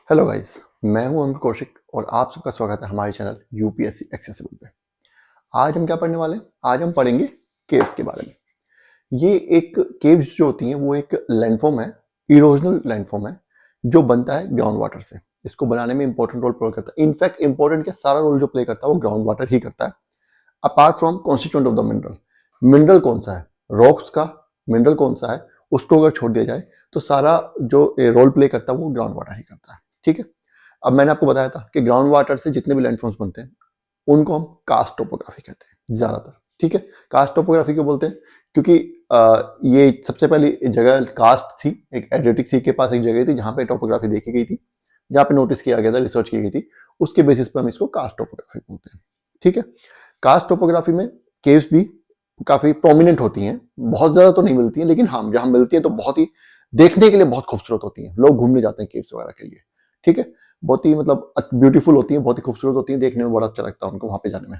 Hello guys, मैं हूं अमित कौशिक और आप सबका स्वागत है हमारे चैनल यूपीएससी एक्सेसिबल पे। आज हम क्या पढ़ने वाले हैं? आज हम पढ़ेंगे केव्स के बारे में। ये एक केव्स जो होती हैं वो एक लैंडफॉर्म है, इरोजनल लैंडफॉर्म है जो बनता है ग्राउंड वाटर से। इसको बनाने में इंपॉर्टेंट रोल प्ले करता है। इनफैक्ट इंपॉर्टेंट क्या, सारा रोल जो प्ले करता है वो ग्राउंड वाटर ही करता है, apart from constituent of the mineral. Mineral कौन सा है, रॉक्स का मिनरल कौन सा है, उसको अगर छोड़ दिया जाए तो सारा जो रोल प्ले करता है वो ग्राउंड वाटर ही करता है। ठीक है, अब मैंने आपको बताया था कि ग्राउंड वाटर से जितने भी लैंडफॉर्म्स बनते हैं उनको हम कास्ट टोपोग्राफी कहते हैं ज्यादातर। ठीक है, कास्ट टोपोग्राफी क्यों बोलते हैं? क्योंकि ये सबसे पहली जगह कास्ट थी, एक एड्रियाटिक सी के पास एक जगह थी जहां पे टोपोग्राफी देखी गई थी, जहां पे नोटिस किया गया था, रिसर्च की गई थी। उसके बेसिस पे हम इसको कास्ट टोपोग्राफी बोलते हैं। ठीक है, कास्ट टोपोग्राफी में केव्स भी काफी प्रोमिनेंट होती हैं, बहुत ज्यादा तो नहीं मिलती हैं, लेकिन हाँ जहां मिलती हैं तो बहुत ही देखने के लिए बहुत खूबसूरत होती हैं। लोग घूमने जाते हैं केव्स वगैरह के लिए। ठीक है, बहुत ही मतलब ब्यूटीफुल होती है, बहुत ही खूबसूरत होती है, देखने में बड़ा अच्छा लगता है उनको वहां पे जाने में।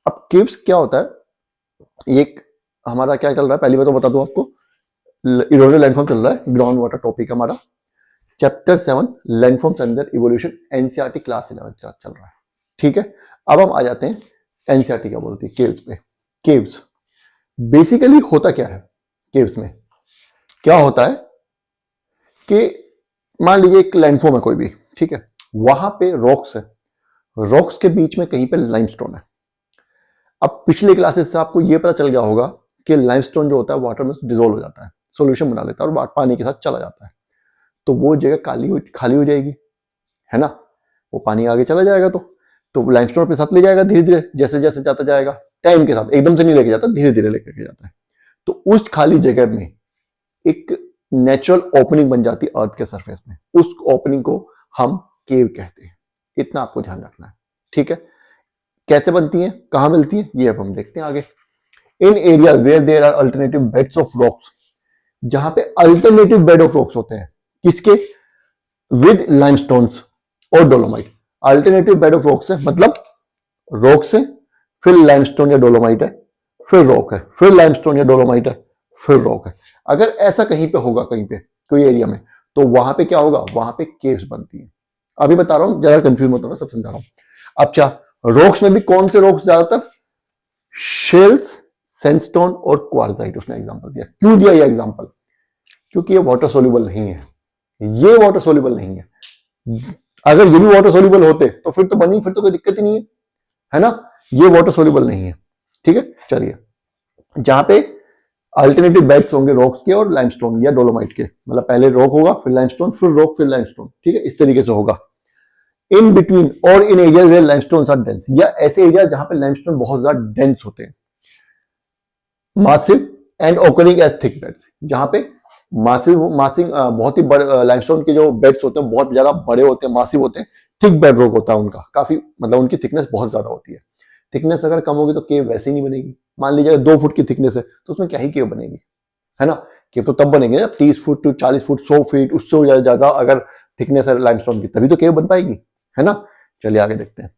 अब केव्स क्या होता है, एक हमारा क्या चल रहा है, पहली बार तो बता दूं आपको, इरोजनल लैंडफॉर्म चल रहा है, ग्राउंड वाटर टॉपिक हमारा chapter 7 landforms under evolution, NCERT class 11 चल रहा है। ठीक है, अब हम आ जाते हैं एनसीईआरटी क्या बोलती है केव्स पे। केव्स बेसिकली होता क्या है, केव्स में क्या होता है कि मान लीजिए एक लैंडफॉर्म है कोई भी, ठीक है, वहां पे रॉक्स है, रॉक्स के बीच में कहीं पे लाइमस्टोन है। अब पिछले क्लासेस से आपको यह पता चल गया होगा कि लाइमस्टोन जो होता है वाटर में डिजोल्व हो जाता है, सॉल्यूशन बना लेता है और पानी के साथ चला जाता है, तो वो जगह खाली हो जाएगी, है ना। वो पानी आगे चला जाएगा तो लाइमस्टोन अपने साथ ले जाएगा धीरे धीरे, जैसे जैसे जाता जाएगा, टाइम के साथ, एकदम से नहीं लेके जाता, धीरे धीरे लेकर के जाता है। तो उस खाली जगह में एक नेचुरल ओपनिंग बन जाती है अर्थ के सरफेस में, उस ओपनिंग को हम केव कहते हैं। इतना आपको ध्यान रखना है। ठीक है, कैसे बनती है, कहां मिलती है, ये अब हम देखते हैं आगे। In area where there are alternative beds of rocks, जहां पे अल्टरनेटिव बेड ऑफ रॉक्स होते हैं, किसके, विद लाइमस्टोन्स और dolomite. Alternative bed of rocks है मतलब रॉक से फिर लाइमस्टोन या डोलोमाइट है, फिर रॉक है, फिर लाइमस्टोन या डोलोमाइट है, फिर रॉक है। अगर ऐसा कहीं पे होगा, कहीं पे कोई एरिया में, तो वहां पे क्या होगा, वहां पे केव्स बनती है। अभी बता रहा हूं, ज्यादा कंफ्यूज मत होना, सब समझा रहा हूं। अच्छा, रॉक्स में भी कौन से रॉक्स ज्यादातर, शेल्स, सैंडस्टोन और क्वार्जाइट उसने एग्जांपल दिया। क्यों दिया ये एग्जांपल? क्योंकि ये वाटर सोल्यूबल नहीं है, ये वाटर सोल्यूबल नहीं है। अगर ये भी वाटर सोल्यूबल होते तो फिर तो बनी, फिर तो कोई दिक्कत ही नहीं है ना। ये वाटर सोल्यूबल नहीं है। ठीक है, चलिए, जहां पे अल्टरनेटिव बेड्स होंगे रॉक्स के और लाइमस्टोन या डोलोमाइट के, मतलब पहले रॉक होगा फिर लाइमस्टोन फिर रॉक फिर लाइमस्टोन। ठीक है, इस तरीके से होगा। इन बिटवीन और in area where limestone are dense, या ऐसे एरिया जहां पे लाइमस्टोन बहुत ज्यादा डेंस होते हैं। Massive and occurring as thick beds, जहां पे मासिव बहुत ही बड़े लाइमस्टोन के जो बेड्स होते हैं बहुत ज्यादा बड़े होते हैं, मासिव होते हैं। थिक बेड रॉक होता है उनका, काफी मतलब उनकी थिकनेस बहुत ज्यादा होती है। थिकनेस अगर कम होगी तो केव वैसे ही नहीं बनेगी। मान लीजिए 2 फुट की थिकनेस है तो उसमें क्या ही केव बनेगी, है ना। केव तो तब बनेंगे जब 30 फुट टू 40 फुट 100 फीट उससे ज्यादा अगर थिकनेस है लाइमस्टोन की, तभी तो केव बन पाएगी, है ना। चलिए आगे देखते हैं।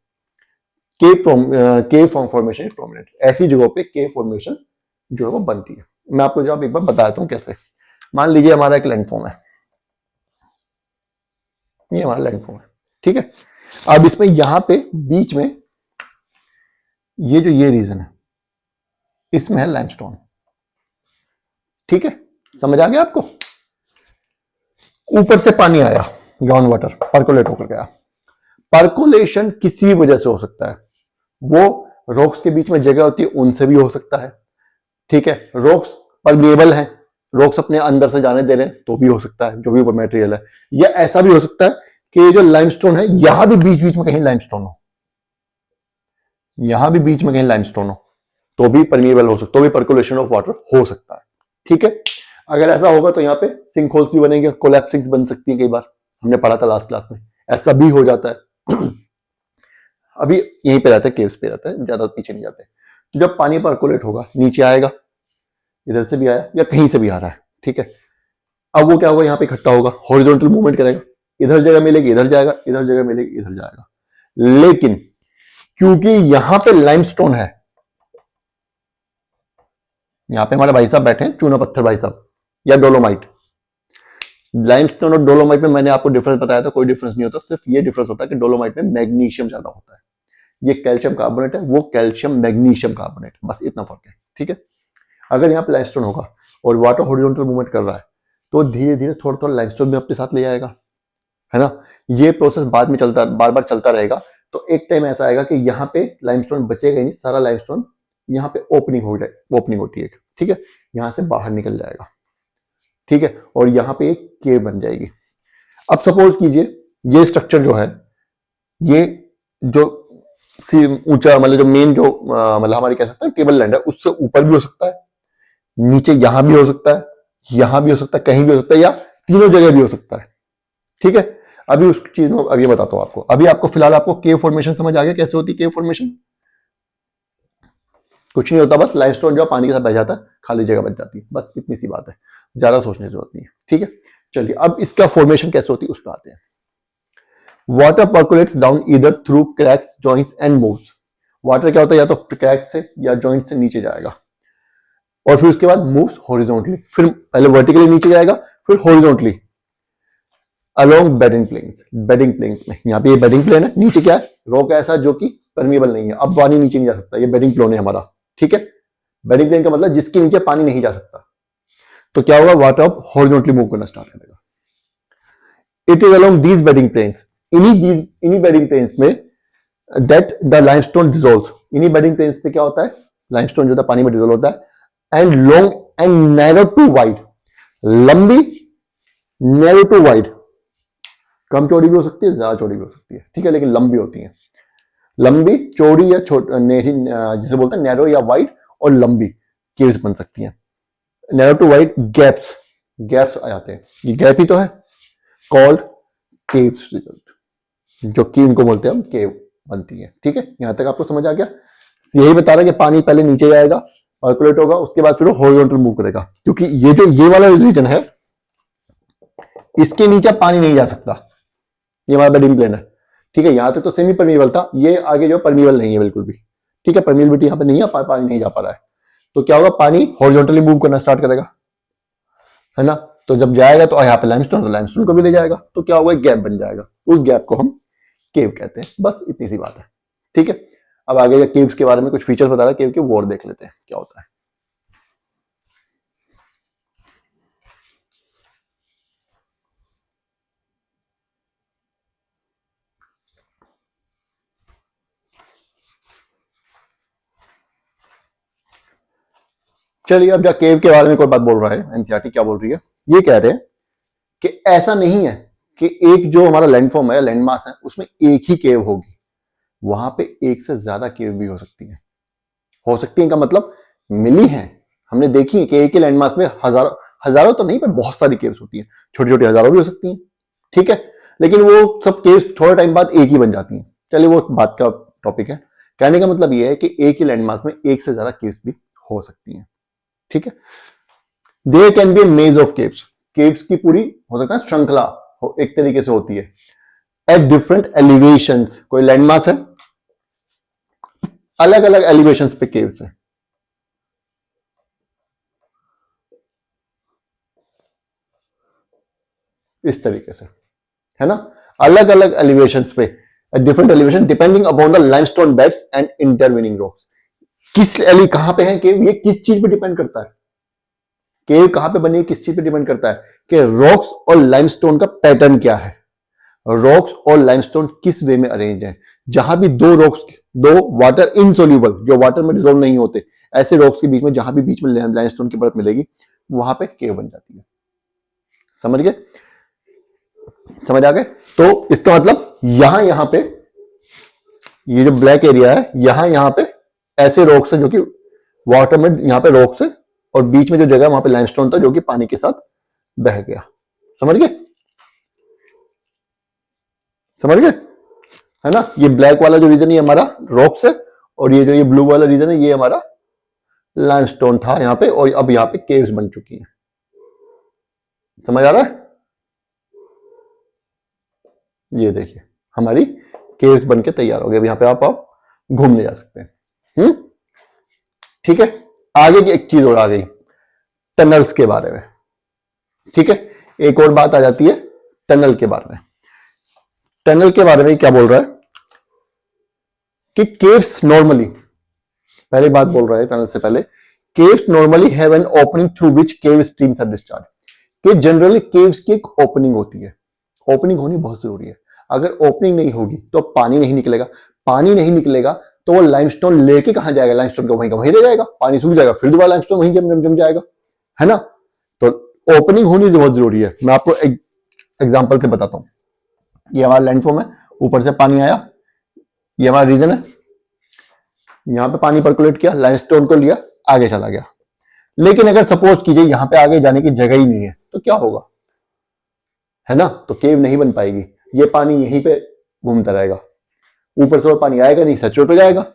केव फॉर्मेशन इज प्रोमिनेंट, ऐसी जगहों पे केव फॉर्मेशन जो है वो बनती है। मैं आपको जवाब एक बार बता देता हूं कैसे। मान लीजिए हमारा एक लैंडफॉर्म है, ये हमारा लैंडफॉर्म है, ठीक है। अब इसमें यहां पे बीच में ये रीजन है, इसमें है लाइमस्टोन। ठीक है, समझ आ गया आपको। ऊपर से पानी आया, ग्राउंड वाटर परकोलेट होकर गया। परकोलेशन किसी भी वजह से हो सकता है, वो रॉक्स के बीच में जगह होती है उनसे भी हो सकता है। ठीक है, रॉक्स परमेबल हैं, रॉक्स अपने अंदर से जाने दे रहे हैं तो भी हो सकता है, जो भी ऊपर मटेरियल है। या ऐसा भी हो सकता है कि ये जो लाइमस्टोन है यहां भी बीच बीच में कहीं लाइमस्टोन हो, यहां भी बीच में कहीं लाइमस्टोन हो, तो भी परमेबल हो सकता है, तो भी परकुलेशन ऑफ वाटर हो सकता है। ठीक है, अगर ऐसा होगा तो यहाँ पे सिंक होल्स भी बनेंगे, कोलैप्सिंग्स बन सकती है, कई बार हमने पढ़ा था लास्ट क्लास में, ऐसा भी हो जाता है। अभी यहीं पे रहता है, केव्स पे रहता है, ज्यादा पीछे नहीं जाते। तो जब पानी परकुलेट होगा नीचे आएगा, इधर से भी आया या कहीं से भी आ रहा है, ठीक है। अब वो क्या होगा, यहाँ पे इकट्ठा होगा, हॉरिजॉन्टल मूवमेंट करेगा, इधर जगह मिलेगी इधर जाएगा, इधर जगह मिलेगी इधर जाएगा। लेकिन क्योंकि यहां पे लाइमस्टोन है, यहां पे हमारे भाई साहब बैठे हैं, चूना पत्थर भाई साहब, या डोलोमाइट, लाइमस्टोन और डोलोमाइट में मैंने आपको डिफरेंस बताया था, कोई डिफरेंस नहीं होता, सिर्फ ये डिफरेंस होता है कि डोलोमाइट में मैग्नीशियम ज्यादा होता है, ये कैल्शियम कार्बोनेट है, वो कैल्शियम मैग्नीशियम कार्बोनेट, बस इतना फर्क है। ठीक है, अगर यहाँ पे लाइमस्टोन होगा और वाटर हॉरिजॉन्टल मूवमेंट कर रहा है तो धीरे धीरे थोड़ा थोड़ा लाइमस्टोन भी अपने साथ ले आएगा, है ना। ये प्रोसेस बाद में चलता, बार बार चलता रहेगा। तो एक टाइम ऐसा आएगा कि यहाँ पे लाइमस्टोन बचेगा ही नहीं, सारा लाइमस्टोन यहाँ पे ओपनिंग हो जाए, ओपनिंग होती है, ठीक है, यहाँ से बाहर निकल जाएगा, ठीक है, और यहाँ पे एक केव बन जाएगी। अब सपोज कीजिए ये स्ट्रक्चर जो है, ये जो ऊंचा मतलब जो मेन जो मतलब हमारे कह सकते हैं टेबल लैंड है, उससे ऊपर भी हो सकता है, नीचे यहां भी हो सकता है, यहां भी हो सकता है, कहीं भी हो सकता है, या तीनों जगह भी हो सकता है। ठीक है, अभी उस चीज में अभी बताता हूं आपको। अभी आपको फिलहाल आपको केव फॉर्मेशन समझ आ गया कैसे होती है केव फॉर्मेशन? कुछ नहीं होता, बस लाइमस्टोन जो पानी के साथ बह जाता है, खाली जगह बच जाती है, बस इतनी सी बात है, ज्यादा सोचने की जरूरत नहीं है। ठीक है, चलिए अब इसका फॉर्मेशन कैसे होती है उस पर आते हैं। Water percolates down either through cracks, joints and moves. Water क्या होता है, या तो क्रैक से या जॉइंट से नीचे जाएगा और फिर उसके बाद मूव्स हॉरिजॉन्टली, फिर पहले वर्टिकली नीचे जाएगा फिर horizontally along bedding planes. Bedding planes में यहाँ पे ये बेडिंग प्लेन है, नीचे क्या है, रॉक ऐसा जो कि परमिएबल नहीं है, अब पानी नीचे नहीं जा सकता, ये बेडिंग प्लेन है हमारा। ठीक है, बेडिंग प्लेन का मतलब जिसके नीचे पानी नहीं जा सकता। तो क्या होगा, वाटर अब हॉरिजॉन्टली मूव करना स्टार्ट करेगा। It is along these bedding planes, इन्हीं बेडिंग प्लेन्स में दैट द लाइमस्टोन डिसॉल्व्स। इन्हीं बेडिंग प्लेन्स पे क्या होता है, लाइमस्टोन जो होता है पानी में डिसॉल्व होता है। And long and narrow to wide, लंबी, नैरो टू वाइड, कम चौड़ी भी हो सकती है, ज्यादा चौड़ी भी हो सकती है, ठीक है, लेकिन लंबी होती है। लंबी, चौड़ी या छोटी, जिसे बोलते हैं नैरो या वाइड, और लंबी केव्स बन सकती हैं। Narrow to wide gaps, gaps आ जाते हैं, ये गैप ही तो है, कॉल्ड केव्स रिजल्ट, जो कि इनको बोलते हैं हम केव बनती है। ठीक है, यहां तक आपको समझ आ गया। यही बता रहा है कि पानी पहले नीचे जाएगा, पर्कुलेट होगा, उसके बाद फिर हॉरिजॉन्टल मूव करेगा, क्योंकि ये जो ये वाला रीजन है इसके नीचे पानी नहीं जा सकता, ये हमारा बेडिंग प्लेन है। ठीक है, यहां तक तो सेमी परमिएबल था, ये आगे जो परमिएबल नहीं है बिल्कुल भी। ठीक है, परमिएबिलिटी यहां पे नहीं है, पानी नहीं जा पा रहा है, तो क्या होगा, पानी हॉरिजॉन्टली मूव करना स्टार्ट करेगा, है ना। तो जब जाएगा तो यहाँ पे लाइमस्टोन, तो लाइमस्टोन को भी ले जाएगा, तो क्या होगा, गैप बन जाएगा, उस गैप को हम केव कहते हैं, बस इतनी सी बात है। ठीक है, अब आगे केव्स के बारे में कुछ फीचर्स बता रहा है केव के, वो और देख लेते हैं क्या होता है। चलिए, अब जा केव के बारे में कोई बात बोल रहा है, एनसीईआरटी क्या बोल रही है, ये कह रहे हैं कि ऐसा नहीं है कि एक जो हमारा लैंडफॉर्म है, लैंडमास है, उसमें एक ही केव होगी, वहां पे एक से ज्यादा केव भी हो सकती है। हो सकती है का मतलब मिली है, हमने देखी है कि एक ही लैंडमास में हजारों, हजारों तो नहीं पर बहुत सारी केव्स होती हैं, छोटी छोटी हजारों भी हो सकती हैं। ठीक है, लेकिन वो सब केव्स थोड़े टाइम बाद एक ही बन जाती हैं। चलिए वो बात का टॉपिक है, कहने का मतलब ये है कि एक ही लैंडमास में एक से ज्यादा केव्स भी हो सकती हैं। ठीक है, देयर कैन बी मेज ऑफ केव्स, केव्स की पूरी हो सकता है श्रृंखला एक तरीके से होती है, एट डिफरेंट एलिवेशंस। कोई लैंडमास है, अलग अलग एलिवेशंस पे केव्स है, इस तरीके से, है ना, अलग अलग एलिवेशंस पे, different elevation depending upon the limestone beds and intervening rocks. किस एली कहां पे है केव, ये किस चीज पे डिपेंड करता है, केव कहां पे बनी है किस चीज पे डिपेंड करता है, कि रॉक्स और लाइमस्टोन का पैटर्न क्या है, रॉक्स और लाइमस्टोन किस वे में अरेंज है। जहां भी दो रॉक्स, दो वाटर इनसोल्यूबल, जो वाटर में डिसॉल्व नहीं होते, ऐसे रॉक्स के बीच में, जहां भी बीच में लाइमस्टोन की परत मिलेगी, वहां पे केव बन जाती है। समझ गए, समझ आ गए। तो इसका मतलब यहां पे ये जो ब्लैक एरिया है, यहां पे ऐसे रॉक्स है जो कि वाटर में, यहां पे रॉक्स है, और बीच में जो जगह वहां पे लाइमस्टोन था जो कि पानी के साथ बह गया। समझ गए, समझ गए, है ना। ये ब्लैक वाला जो रीजन है हमारा रॉक्स है, और ये जो ये ब्लू वाला रीजन है ये हमारा लाइमस्टोन था यहाँ पे, और अब यहाँ पे केव्स बन चुकी हैं। समझ आ रहा है, ये देखिए हमारी केव्स बन के तैयार हो गए। अब यहाँ पे आप घूमने जा सकते हैं। ठीक है, आगे की एक चीज और आ गई, टनल्स के बारे में। ठीक है, एक और बात आ जाती है टनल के बारे में। टनल के बारे में क्या बोल रहा है कि केव्स नॉर्मली, पहले बात बोल रहा है टनल से पहले, caves normally have an opening through which cave streams are discharge. कि जनरली केव्स की एक ओपनिंग होती है, ओपनिंग होनी बहुत जरूरी है। अगर ओपनिंग नहीं होगी तो पानी नहीं निकलेगा, पानी नहीं निकलेगा तो वो लाइमस्टोन लेके कहां जाएगा, लाइमस्टोन को वहीं का वहीं रह जाएगा, पानी सूख जाएगा, फिर दोबारा लाइमस्टोन वहीं जम जाएगा, है ना। तो ओपनिंग होनी बहुत जरूरी है। मैं आपको एक एग्जांपल से बताता हूं। ये हमारा लैंडफॉर्म है, ऊपर से पानी आया, ये हमारा रीजन है, यहां पे पानी परकुलेट किया, लाइमस्टोन को लिया, आगे चला गया। लेकिन अगर सपोज कीजिए यहां पे आगे जाने की जगह ही नहीं है तो क्या होगा, है ना। तो केव नहीं बन पाएगी, ये पानी यहीं पे घूमता रहेगा, ऊपर से और पानी आएगा नहीं, सैचुरेट हो जाएगा।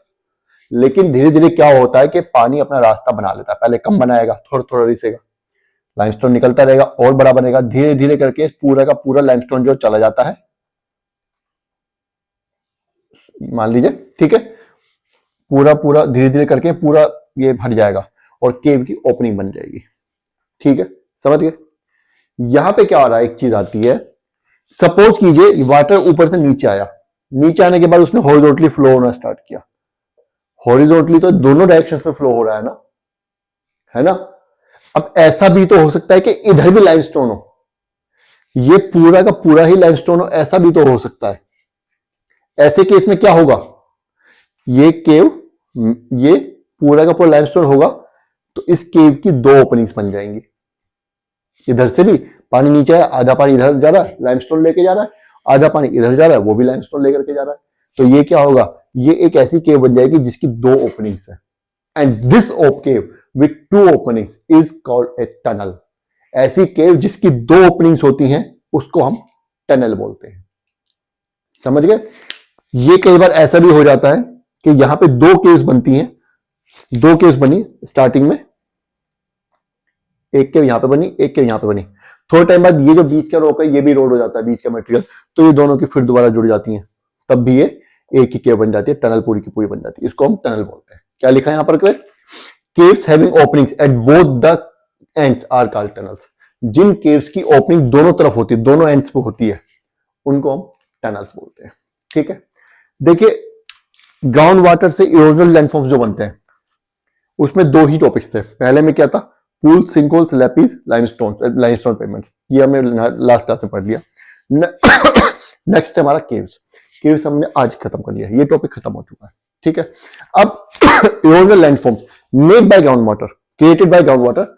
लेकिन धीरे धीरे क्या होता है कि पानी अपना रास्ता बना लेता है, पहले कम बनाएगा, थोड़ा थोड़ा रिसेगा, लाइमस्टोन निकलता रहेगा और बड़ा बनेगा, धीरे धीरे करके पूरा का पूरा लाइमस्टोन जो चला जाता है, मान लीजिए, ठीक है, पूरा पूरा धीरे धीरे करके पूरा ये भर जाएगा और केव की ओपनिंग बन जाएगी। ठीक है, समझ गए। यहां पे क्या हो रहा है, एक चीज आती है, सपोज कीजिए वाटर ऊपर से नीचे आया, नीचे आने के बाद उसने हॉरिजॉन्टली फ्लो होना स्टार्ट किया। हॉरिजॉन्टली तो दोनों डायरेक्शन में फ्लो हो रहा है ना, है ना। अब ऐसा भी तो हो सकता है कि इधर भी लाइमस्टोन हो, ये पूरा का पूरा ही लाइमस्टोन हो, ऐसा भी तो हो सकता है। ऐसे केस में क्या होगा, ये केव, ये पूरा का पूरा लाइमस्टोन होगा तो इस केव की दो ओपनिंग्स बन जाएंगी। इधर से भी पानी नीचे है, आधा पानी इधर जा रहा है, लाइमस्टोन लेके जा रहा है, आधा पानी इधर जा रहा है, वो भी लाइमस्टोन लेकर के जा रहा है। तो ये क्या होगा, ये एक ऐसी केव बन जाएगी जिसकी दो ओपनिंग्स है। And this cave with two openings is called a tunnel. ऐसी केव जिसकी दो ओपनिंग्स होती हैं उसको हम टनल बोलते हैं। समझ गए। ये कई बार ऐसा भी हो जाता है कि यहां पे दो केव्स बनती हैं, दो केव्स बनी स्टार्टिंग में, एक केव यहां पे बनी, एक केव यहां पे बनी, थोड़े टाइम बाद ये जो बीच का रोक है ये भी रोड हो जाता है, बीच का मटेरियल, तो ये दोनों की फिर दोबारा जुड़ जाती हैं, तब भी ये एक ही केव बन जाती है, टनल पूरी की पूरी बन जाती है। इसको हम टनल बोलते हैं। क्या लिखा है यहां पर, caves having openings at both the ends are called tunnels. जिन केव्स की ओपनिंग दोनों तरफ होती है, दोनों एंड्स पे होती है, उनको हम टनल्स बोलते हैं। ठीक है, देखिए ग्राउंड वाटर से इरोजनल लैंडफॉर्म्स जो बनते हैं उसमें दो ही टॉपिक्स थे। पहले में क्या था, pool, sinkholes, Lapis, limestone payments, ये हमने लास्ट क्लास में पढ़ लिया। नेक्स्ट है हमारा केव्स। केव्स हमने आज खत्म कर लिया, ये टॉपिक खत्म हो चुका है। ठीक है, अब erosional landforms made by ground water, created by ground water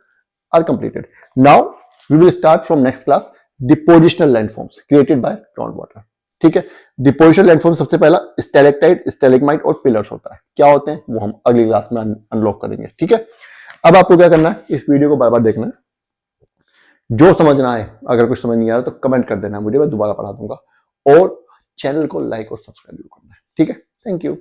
are completed. Now we will start from next class depositional landforms created by ground water. ठीक है, डिपोजिशनल लैंडफॉर्म सबसे पहला स्टैलेक्टाइट, स्टैलेग्माइट और पिलर्स होता है। क्या होते हैं वो हम अगली क्लास में अनलॉक करेंगे। ठीक है, अब आपको क्या करना है, इस वीडियो को बार बार देखना है, जो समझना है, अगर कुछ समझ नहीं आ रहा तो कमेंट कर देना मुझे, मैं दोबारा पढ़ा दूंगा, और चैनल को लाइक और सब्सक्राइब करना है। ठीक है, थैंक यू।